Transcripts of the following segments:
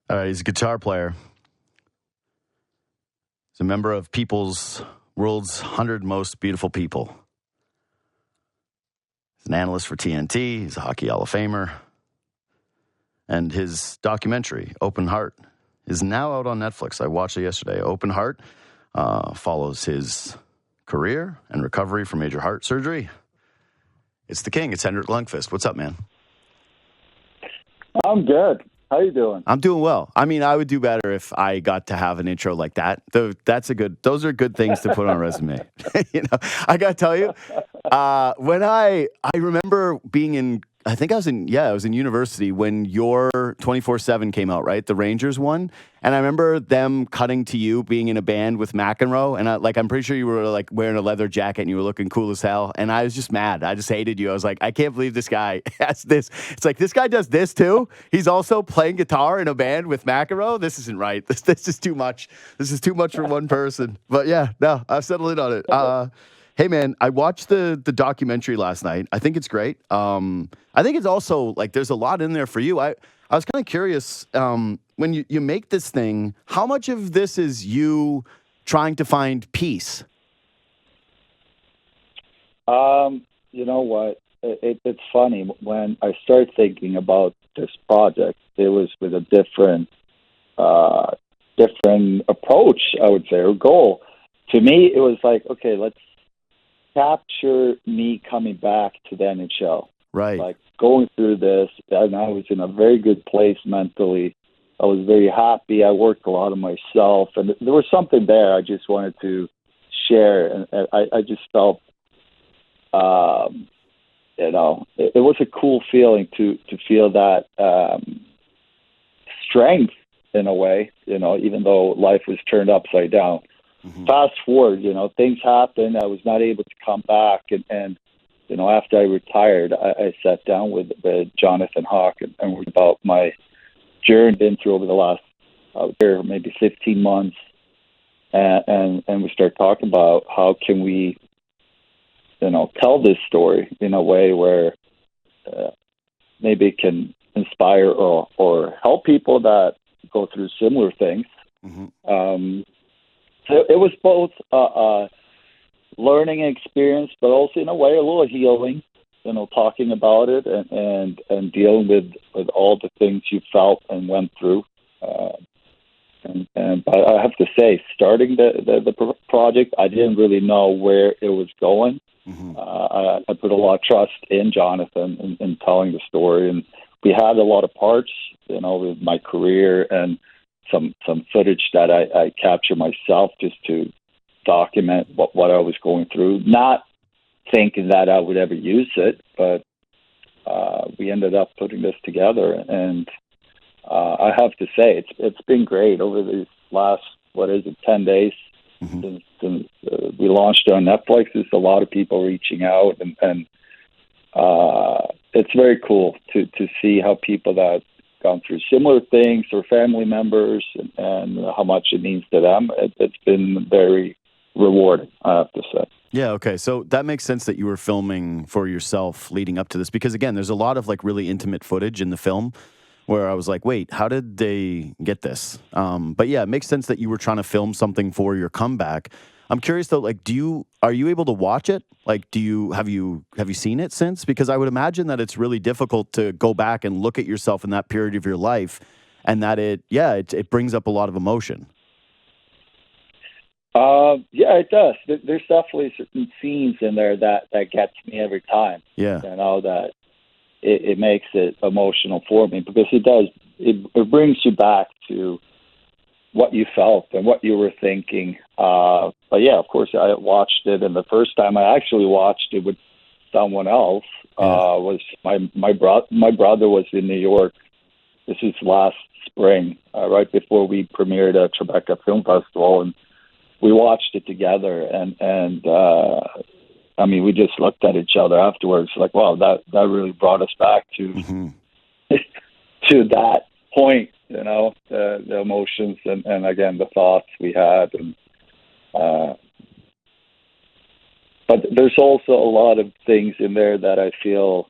He's a guitar player. He's a member of World's 100 Most Beautiful People. He's an analyst for TNT. He's a Hockey Hall of Famer. And his documentary, Open Heart, is now out on Netflix. I watched it yesterday. Open Heart follows his career and recovery from major heart surgery. It's the king. It's Henrik Lundqvist. What's up, man? I'm good. How you doing? I'm doing well. I mean, I would do better if I got to have an intro like that. Those are good things to put on a resume. I got to tell you, when I remember being in, I was in university when your 24/7 came out, right? The Rangers one. And I remember them cutting to you being in a band with McEnroe. And I'm pretty sure you were like wearing a leather jacket and you were looking cool as hell. And I was just mad. I just hated you. I was like, I can't believe this guy has this. It's like, this guy does this too. He's also playing guitar in a band with McEnroe. This isn't right. This is too much. This is too much for one person. But yeah, no, I've settled in on it. Hey, man, I watched the documentary last night. I think it's great. I think it's also, like, there's a lot in there for you. I was kind of curious, when you make this thing, how much of this is you trying to find peace? You know what? It's funny. When I started thinking about this project, it was with a different approach, I would say, or goal. To me, it was like, okay, let's capture me coming back to the NHL. Right. Like going through this, and I was in a very good place mentally. I was very happy. I worked a lot on myself, and there was something there I just wanted to share. And I just felt, it was a cool feeling to feel that strength in a way, even though life was turned upside down. Mm-hmm. Fast forward, things happened. I was not able to come back. And after I retired, I sat down with Jonathan Hawk and worried about my journey been through over the last year, maybe 15 months. And we started talking about how can we, tell this story in a way where maybe it can inspire or help people that go through similar things. Mm-hmm. So it was both learning experience, but also in a way a little healing. Talking about it and dealing with all the things you felt and went through. And I have to say, starting the project, I didn't really know where it was going. Mm-hmm. I put a lot of trust in Jonathan in telling the story, and we had a lot of parts, with my career and some footage that I captured myself just to document what I was going through, not thinking that I would ever use it, but we ended up putting this together, and I have to say it's been great over these last 10 days. Mm-hmm. since we launched on Netflix. There's a lot of people reaching out, and it's very cool to see how people that gone through similar things or family members and how much it means to them. It's been very rewarding, I have to say. Yeah, okay. So that makes sense that you were filming for yourself leading up to this, because again, there's a lot of like really intimate footage in the film where I was like, wait, how did they get this? But yeah, it makes sense that you were trying to film something for your comeback. I'm curious though, like, are you able to watch it? Like, have you seen it since? Because I would imagine that it's really difficult to go back and look at yourself in that period of your life, and that it brings up a lot of emotion. Yeah, it does. There's definitely certain scenes in there that gets me every time. Yeah. That it makes it emotional for me, because it brings you back to what you felt and what you were thinking. But yeah, of course, I watched it, and the first time I actually watched it with someone else was my brother was in New York. This is last spring, right before we premiered at Tribeca Film Festival, and we watched it together, and I mean, we just looked at each other afterwards, like, wow, that really brought us back to mm-hmm. to that point, the emotions and again the thoughts we had, and but there's also a lot of things in there that I feel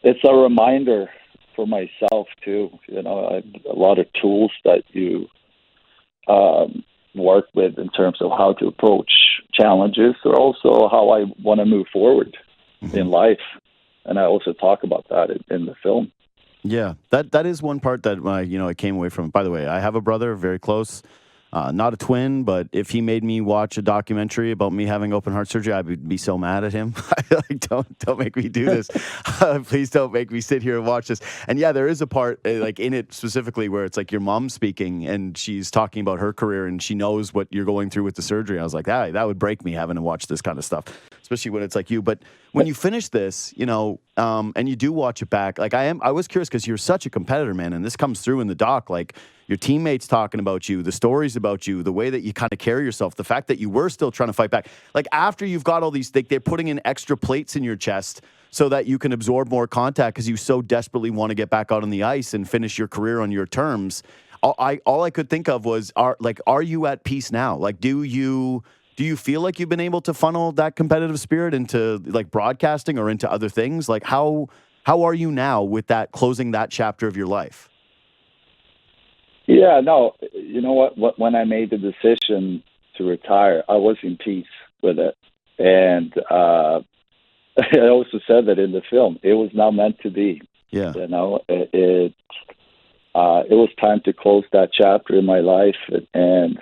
it's a reminder for myself too. You know, a lot of tools that you work with in terms of how to approach challenges, or also how I want to move forward in life. And I also talk about that in the film. Yeah, that is one part that I came away from. By the way, I have a brother, very close, not a twin, but if he made me watch a documentary about me having open heart surgery, I would be so mad at him. Like, don't make me do this. Please don't make me sit here and watch this. And yeah, there is a part like in it specifically where it's like your mom speaking and she's talking about her career and she knows what you're going through with the surgery. I was like, that would break me having to watch this kind of stuff, especially when it's like you. But when you finish this, and you do watch it back, like I was curious because you're such a competitor, man, and this comes through in the doc, like your teammates talking about you, the stories about you, the way that you kind of carry yourself, the fact that you were still trying to fight back. Like after you've got all these, they're putting in extra plates in your chest so that you can absorb more contact because you so desperately want to get back out on the ice and finish your career on your terms. All I could think of was, are you at peace now? Like, do you feel like you've been able to funnel that competitive spirit into like broadcasting or into other things? Like how are you now with that, closing that chapter of your life? Yeah, no, you know what? When I made the decision to retire, I was in peace with it. And I also said that in the film, it was not meant to be. Yeah. You know, it was time to close that chapter in my life, and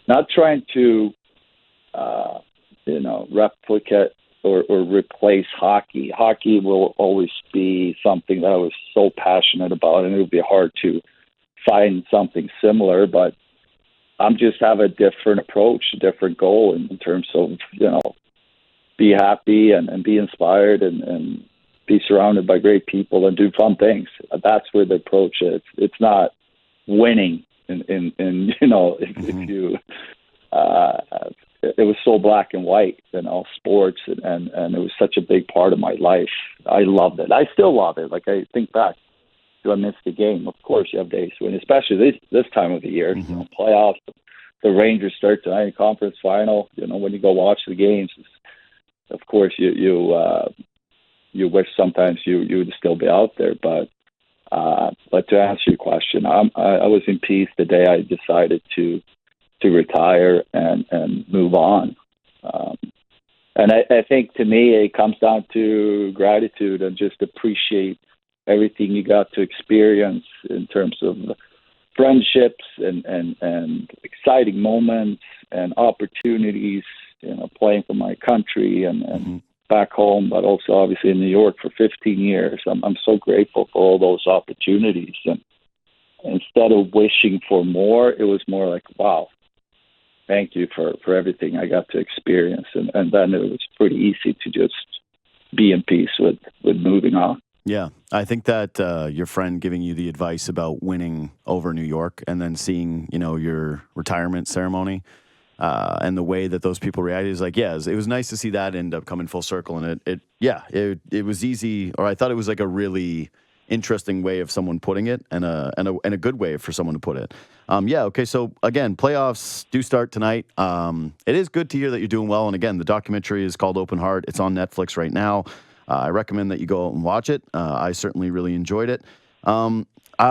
not trying to, replicate or replace hockey. Hockey will always be something that I was so passionate about, and it would be hard to find something similar, but I'm just have a different approach, a different goal in terms of, be happy and be inspired and be surrounded by great people and do fun things. That's where the approach is. It's not winning if you, it was so black and white, sports, and it was such a big part of my life. I loved it. I still love it. Like, I think back, do I miss the game? Of course you have days when, especially this time of the year, playoffs, the Rangers start tonight, conference final, when you go watch the games, of course you wish sometimes you would still be out there, but to answer your question, I was in peace the day I decided to retire and move on. And I think to me, it comes down to gratitude and just appreciate everything you got to experience in terms of friendships and exciting moments and opportunities, playing for my country and back home, but also obviously in New York for 15 years. I'm so grateful for all those opportunities. And instead of wishing for more, it was more like, wow, thank you for everything I got to experience. And then it was pretty easy to just be in peace with moving on. Yeah, I think that your friend giving you the advice about winning over New York and then seeing, your retirement ceremony and the way that those people reacted is like, it was nice to see that end up coming full circle. And it was easy, or I thought it was like a really interesting way of someone putting it and a good way for someone to put it. Okay. So again, playoffs do start tonight. It is good to hear that you're doing well. And again, the documentary is called Open Heart. It's on Netflix right now. I recommend that you go out and watch it. I certainly really enjoyed it.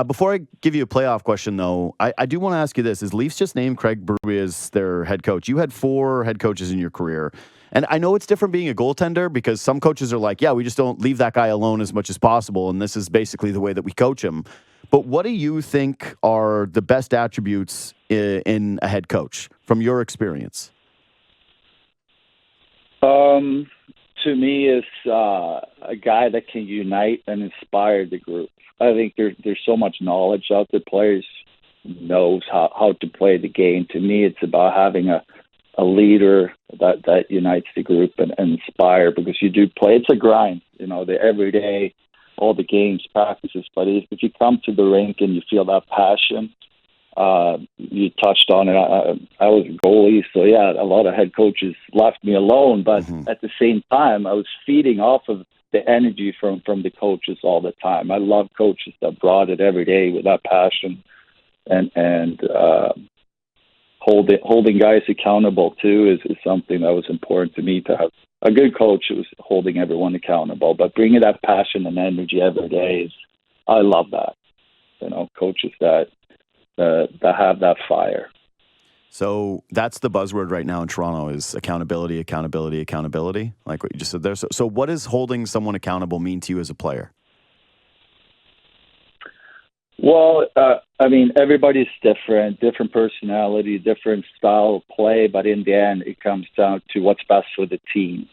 Before I give you a playoff question, though, I do want to ask you this. Is Leafs just named Craig Berube as their head coach? You had 4 head coaches in your career. And I know it's different being a goaltender because some coaches are like, we just don't leave that guy alone as much as possible. And this is basically the way that we coach him. But what do you think are the best attributes in a head coach from your experience? To me, is a guy that can unite and inspire the group. I think there's so much knowledge out there. Players knows how to play the game. To me, it's about having a leader that unites the group and inspire, because you do play. It's a grind, the every day, all the games, practices. But if you come to the rink and you feel that passion, you touched on it. I was a goalie, so a lot of head coaches left me alone. But at the same time, I was feeding off of the energy from the coaches all the time. I love coaches that brought it every day with that passion and holding guys accountable too is something that was important to me to have a good coach is holding everyone accountable, but bringing that passion and energy every day I love that. Coaches that have that fire. So that's the buzzword right now in Toronto is accountability, accountability, accountability. Like what you just said there. So what does holding someone accountable mean to you as a player? Well, everybody's different personality, different style of play, but in the end, it comes down to what's best for the team.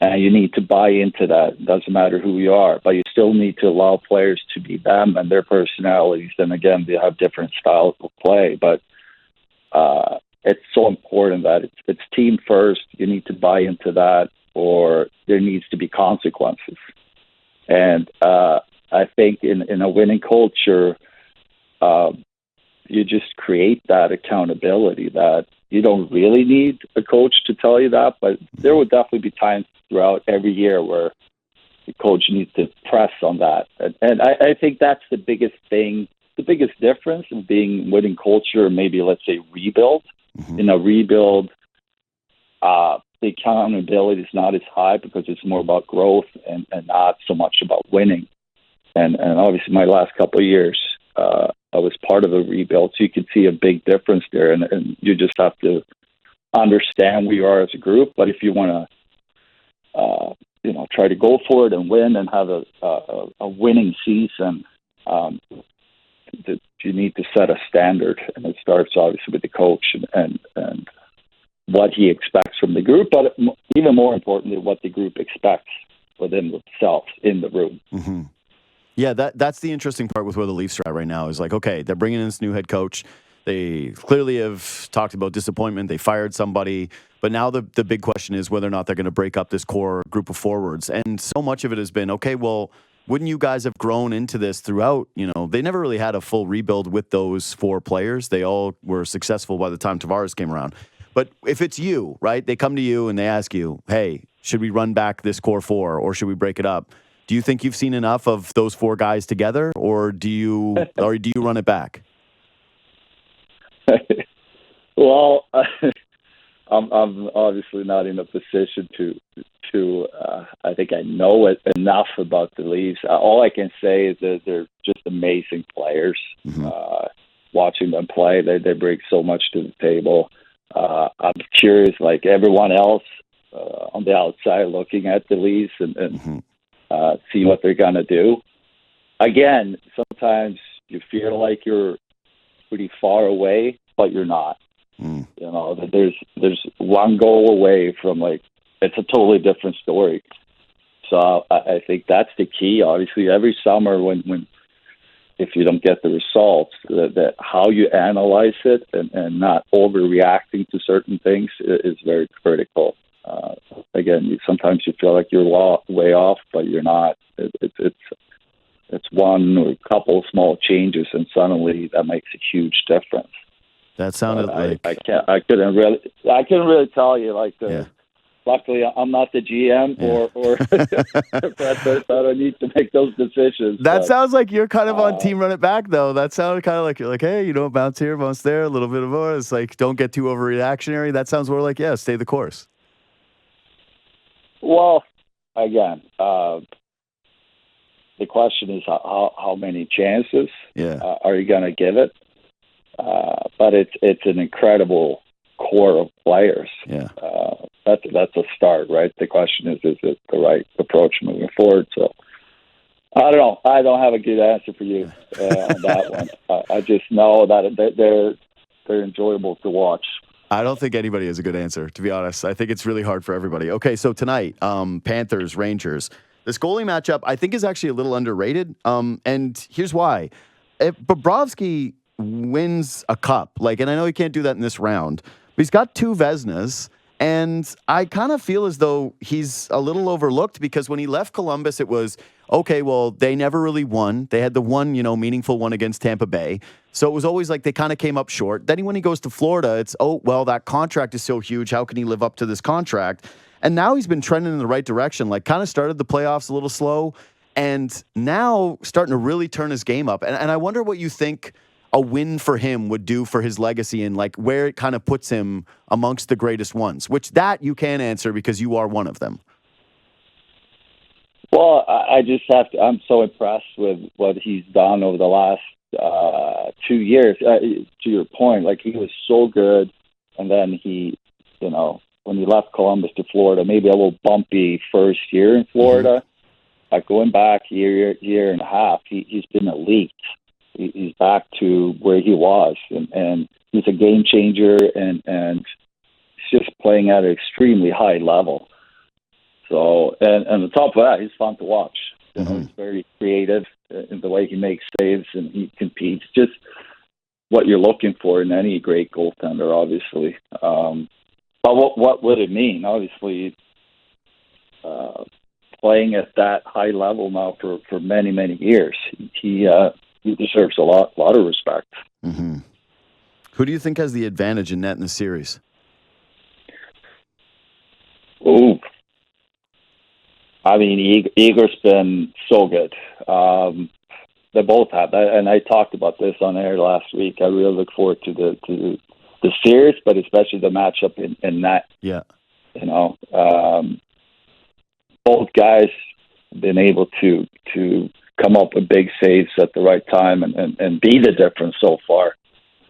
And you need to buy into that. It doesn't matter who you are, but you still need to allow players to be them and their personalities. And again, they have different styles of play, but it's so important that it's team first. You need to buy into that, or there needs to be consequences. And I think in a winning culture, you just create that accountability that you don't really need a coach to tell you that, but there will definitely be times throughout every year where the coach needs to press on that. And I think that's the biggest thing, the biggest difference in being winning culture, maybe let's say rebuild. Mm-hmm. In a rebuild, the accountability is not as high because it's more about growth and not so much about winning. And obviously my last couple of years, I was part of a rebuild, so you can see a big difference there. And you just have to understand who you are as a group. But if you want to, try to go for it and win and have a winning season, you need to set a standard. And it starts obviously with the coach and what he expects from the group, but even more importantly, what the group expects within themselves in the room. Mm-hmm. Yeah, that's the interesting part with where the Leafs are at right now is like, okay, they're bringing in this new head coach. They clearly have talked about disappointment. They fired somebody. But now the big question is whether or not they're going to break up this core group of forwards. And so much of it has been, okay, well, wouldn't you guys have grown into this throughout? They never really had a full rebuild with those four players. They all were successful by the time Tavares came around. But if it's you, right, they come to you and they ask you, hey, should we run back this core four or should we break it up? Do you think you've seen enough of those four guys together, or do you run it back? Well, I'm obviously not in a position to. I think I know it enough about the Leafs. All I can say is that they're just amazing players. Mm-hmm. Watching them play, they bring so much to the table. I'm curious, like everyone else on the outside, looking at the Leafs and mm-hmm. See what they're going to do. Again, sometimes you feel like you're pretty far away, but you're not. Mm. There's one goal away from it's a totally different story. So I think that's the key. Obviously, every summer when if you don't get the results, that how you analyze it and not overreacting to certain things is very critical. Again, sometimes you feel like you're way off, but you're not. It's one or a couple small changes, and suddenly that makes a huge difference. That sounded like I couldn't really tell you. Yeah. Luckily, I'm not the GM or I don't need to make those decisions. That sounds like you're kind of on team run it back, though. That sounded kind of like you're like, hey, bounce here, bounce there, a little bit of more. It's like, don't get too overreactionary. That sounds more like, yeah, stay the course. Well, again, the question is how many chances are you going to give it? But it's an incredible core of players. Yeah. That's a start, right? The question is it the right approach moving forward? So I don't know. I don't have a good answer for you on that one. I just know that they're enjoyable to watch. I don't think anybody has a good answer, to be honest. I think it's really hard for everybody. Okay, so tonight, Panthers, Rangers. This goalie matchup, I think, is actually a little underrated. And here's why. If Bobrovsky wins a cup, and I know he can't do that in this round, but he's got 2 Vezinas, and I kind of feel as though he's a little overlooked because when he left Columbus, it was, okay, well, they never really won. They had the one, meaningful one against Tampa Bay. So it was always like they kind of came up short. Then when he goes to Florida, it's, oh, well, that contract is so huge. How can he live up to this contract? And now he's been trending in the right direction, kind of started the playoffs a little slow and now starting to really turn his game up. And I wonder what you think a win for him would do for his legacy and like where it kind of puts him amongst the greatest ones, which that you can answer because you are one of them. Well, I just have to. I'm so impressed with what he's done over the last 2 years. To your point, like he was so good, and then he, when he left Columbus to Florida, maybe a little bumpy first year in Florida. Like going back year and a half, he's been elite. He's back to where he was, and he's a game changer, and he's just playing at an extremely high level. So, and on top of that, he's fun to watch. He's very creative in the way he makes saves and he competes. Just what you're looking for in any great goaltender, obviously. But what would it mean? Obviously, playing at that high level now for many, many years, he deserves a lot of respect. Mm-hmm. Who do you think has the advantage in net in the series? Ooh. I mean, Igor's been so good. They both have, and I talked about this on air last week. I really look forward to the series, but especially the matchup in net. Yeah, both guys have been able to come up with big saves at the right time and be the difference so far.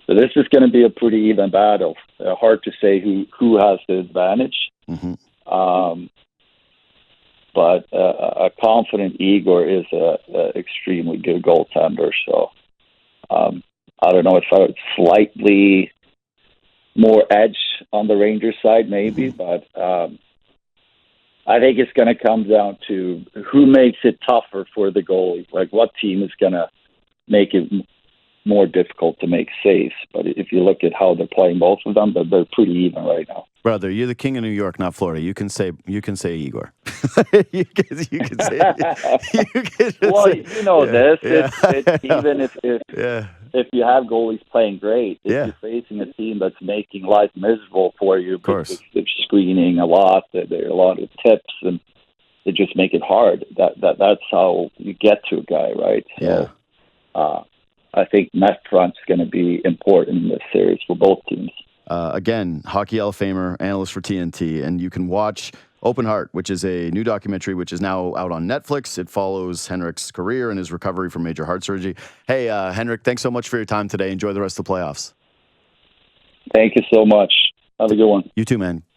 So this is going to be a pretty even battle. Hard to say who has the advantage. Mm-hmm. But a confident Igor is a extremely good goaltender. So I don't know if I would slightly more edge on the Rangers side, maybe, but I think it's going to come down to who makes it tougher for the goalie. Like what team is going to make it more difficult to make saves. But if you look at how they're playing, both of them, they're pretty even right now. Brother, you're the king of New York, not Florida. You can say Igor. you can say. Well, this. Yeah. It's even if you have goalies playing great, if you're facing a team that's making life miserable for you, of course, they're screening a lot. There are a lot of tips, and they just make it hard. That's how you get to a guy, right? Yeah. So, I think net front's going to be important in this series for both teams. Again, Hockey Hall of Famer, analyst for TNT, and you can watch Open Heart, which is a new documentary which is now out on Netflix. It follows Henrik's career and his recovery from major heart surgery. Hey, Henrik, thanks so much for your time today. Enjoy the rest of the playoffs. Thank you so much. Have a good one. You too, man.